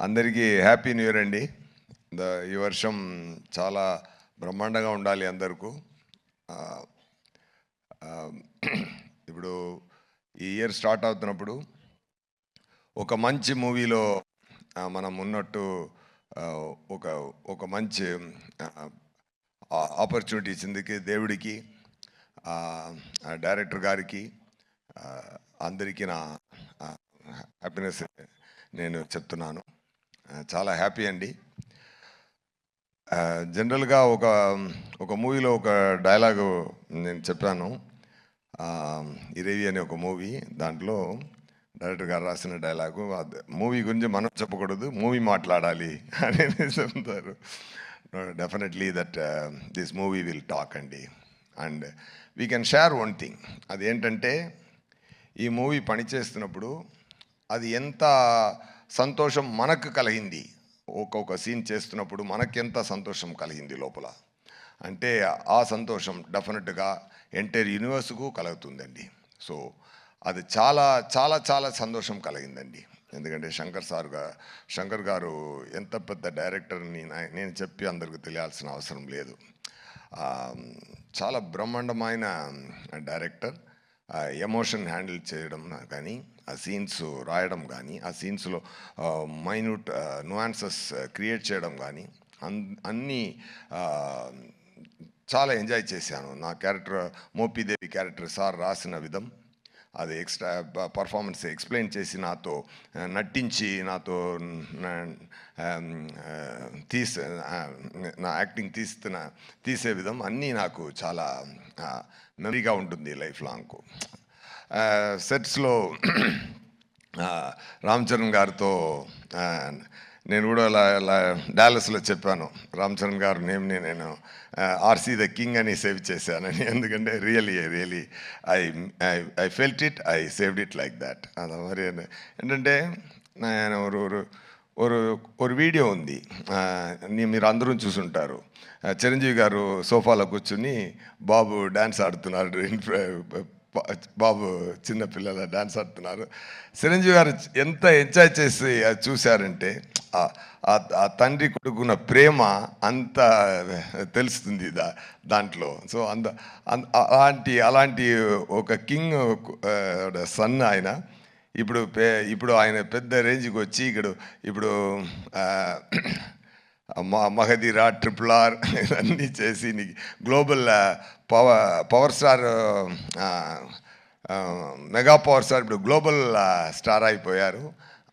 అందరికీ happy new year అండి. ఈ వర్షం చాలా బ్రహ్మాండంగా ఉండాలి అందరికీ. ఇప్పుడు ఈ ఇయర్ స్టార్ట్ అవుతున్నప్పుడు ఒక మంచి మూవీలో మనం ఉన్నట్టు ఒక ఒక మంచి ఆపర్చునిటీ ఇచ్చిందికి దేవుడికి, డైరెక్టర్ గారికి, అందరికీ నా హ్యాపీనెస్ నేను చెప్తున్నాను. చాలా హ్యాపీ అండి. జనరల్గా ఒక మూవీలో ఒక డైలాగు నేను చెప్పాను. ఇరేవి అనే ఒక మూవీ, దాంట్లో డైరెక్టర్ గారు రాసిన డైలాగు, మూవీ గురించి మనం చెప్పకూడదు, మూవీ మాట్లాడాలి అని చెప్తారు. Definitely that this movie will talk అండి. And we can share one thing. అది ఏంటంటే, ఈ మూవీ పనిచేస్తున్నప్పుడు అది ఎంత సంతోషం మనకు కలిగింది, ఒక్కొక్క సీన్ చేస్తున్నప్పుడు మనకెంత సంతోషం కలిగింది లోపల అంటే, ఆ సంతోషం డెఫినెట్గా ఎంటైర్ యూనివర్స్కు కలుగుతుందండి. సో అది చాలా చాలా చాలా సంతోషం కలిగిందండి. ఎందుకంటే శంకర్ గారు ఎంత పెద్ద డైరెక్టర్ని నేను చెప్పి అందరికి తెలియాల్సిన అవసరం లేదు. చాలా బ్రహ్మాండమైన డైరెక్టర్. ఎమోషన్ హ్యాండిల్ చేయడం కానీ, ఆ సీన్స్ రాయడం కానీ, ఆ సీన్స్లో మైన్యూట్ నువాన్సెస్ క్రియేట్ చేయడం కానీ, అన్నీ చాలా ఎంజాయ్ చేశాను. నా క్యారెక్టర్, మోపిదేవి క్యారెక్టర్ సార్ రాసిన విధం, అది ఎక్స్ట్రా పర్ఫార్మెన్స్ ఎక్స్ప్లెయిన్ చేసి నాతో నటించి నాతో నా యాక్టింగ్ తీసే విధం అన్నీ నాకు చాలా మెమరీగా ఉంటుంది లైఫ్ లాంగ్కు. సెట్స్లో రామ్ చరణ్ గారితో నేను కూడా డాలస్లో చెప్పాను, రామ్ చరణ్ గారు నేమ్ని నేను ఆర్సీ ద కింగ్ అని సేవ్ చేశానని. ఎందుకంటే really I felt it, I saved it like that. అది మరి ఏంటంటే, నేను ఒక వీడియో ఉంది, మీరు అందరూ చూసుంటారు. చిరంజీవి గారు సోఫాలో కూర్చుని బాబు డ్యాన్స్ ఆడుతున్నారు, బాబు చిన్నపిల్లల డ్యాన్స్ ఆడుతున్నారు. చిరంజీవి గారు ఎంత ఎంజాయ్ చేసి అది చూశారంటే, ఆ తండ్రి కొడుకున్న ప్రేమ అంత తెలుస్తుంది దాంట్లో. సో అలాంటి ఒక కింగ్ సన్ ఆయన. ఇప్పుడు ఆయన పెద్ద రేంజ్కి వచ్చి ఇప్పుడు మహదీరా, RRR ఇవన్నీ చేసి global power star, mega power star, ఇప్పుడు గ్లోబల్ స్టార్ అయిపోయారు.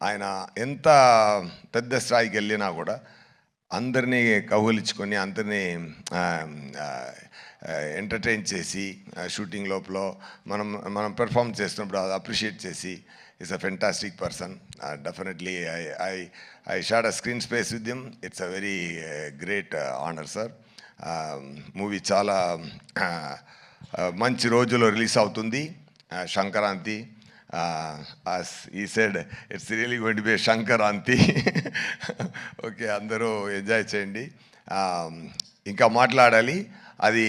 ఆయన ఎంత పెద్ద స్థాయికి వెళ్ళినా కూడా అందరినీ కౌగిలించుకొని, అందరినీ ఎంటర్టైన్ చేసి, షూటింగ్ లోపల మనం పెర్ఫామ్ చేస్తున్నప్పుడు అది అప్రిషియేట్ చేసి, is a fantastic person. Definitely I shared a screen space with him. It's a very great honor, sir. Movie చాలా మంచి రోజులో రిలీజ్ అవుతుంది, Sankranti. as he said, it's really going to be a Sankranti. Okay, అందరూ enjoy చేయండి. ఇంకా మాట్లాడాలి. అది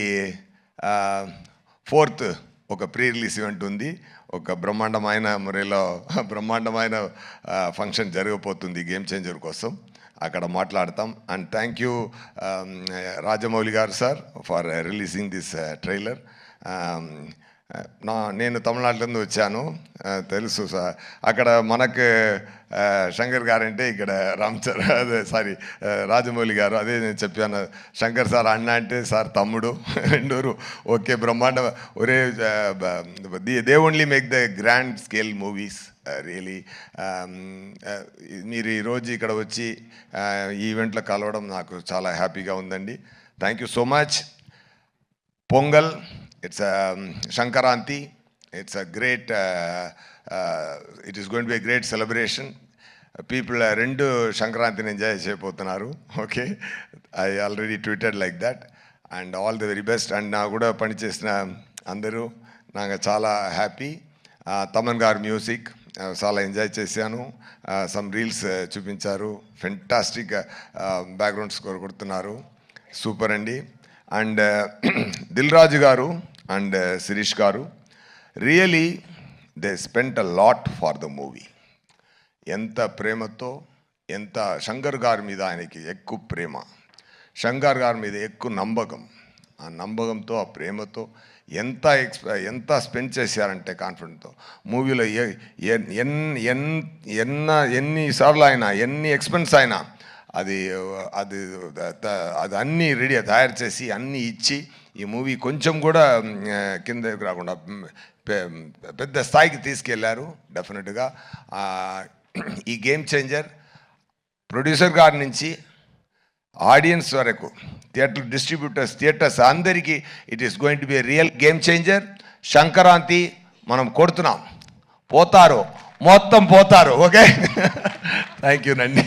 4th ఒక ప్రీ రిలీజ్ ఈవెంట్ ఉంది. ఒక బ్రహ్మాండమైన మురేలో బ్రహ్మాండమైన ఫంక్షన్ జరగబోతుంది గేమ్ చేంజర్ కోసం, అక్కడ మాట్లాడతాం. అండ్ థ్యాంక్ యూ రాజమౌళి గారు sir for releasing this trailer. నేను తమిళనాడులో వచ్చాను, తెలుసు సార్. అక్కడ మనకు శంకర్ గారు అంటే ఇక్కడ రాజమౌళి గారు, అదే నేను చెప్పాను. శంకర్ సార్ అన్న అంటే సార్ తమ్ముడు, రెండూరు ఓకే, బ్రహ్మాండ. ఒరే, they only make the grand scale movies really. మీరు ఈరోజు ఇక్కడ వచ్చి ఈ ఈవెంట్లో కలవడం నాకు చాలా హ్యాపీగా ఉందండి. Thank you so much. Pongal, it's a Shankaranti. It's a great, it is going to be a great celebration. People rendu Shankarantini enjoy cheyapotunnaru. Okay, I already tweeted like that. And all the very best. And na kuda pani chesina andaru naga chaala happy. Taman garu music చాలా enjoy చేశాను. Some reels చూపించారు, fantastic background score కొడుతున్నారు, super అండి. And Dil Raju గారు and Sirish గారు, really they spent a lot for the movie. ఎంత ప్రేమతో, ఎంత శంకర్ గారి మీద ఆయనకి ఎక్కువ ప్రేమ, శంకర్ గారి మీద ఎక్కువ నమ్మకం. ఆ నమ్మకంతో, ఆ ప్రేమతో ఎంత స్పెండ్ చేశారంటే కాన్ఫిడెంట్తో మూవీలో ఎన్నిసార్లు అయినా ఎన్ని ఎక్స్పెన్స్ అయినా అది అది అది అన్నీ రెడీ తయారు చేసి అన్నీ ఇచ్చి ఈ మూవీ కొంచెం కూడా కిందకి రాకుండా పెద్ద స్థాయికి తీసుకెళ్లారు. డెఫినెట్గా ఈ గేమ్ చేంజర్ ప్రొడ్యూసర్ గారి నుంచి ఆడియన్స్ వరకు, థియేటర్స్ అందరికీ it is going to be real game changer. Sankranti మనం కొడుతున్నాం, మొత్తం పోతారు. ఓకే, థ్యాంక్ యూ నండి.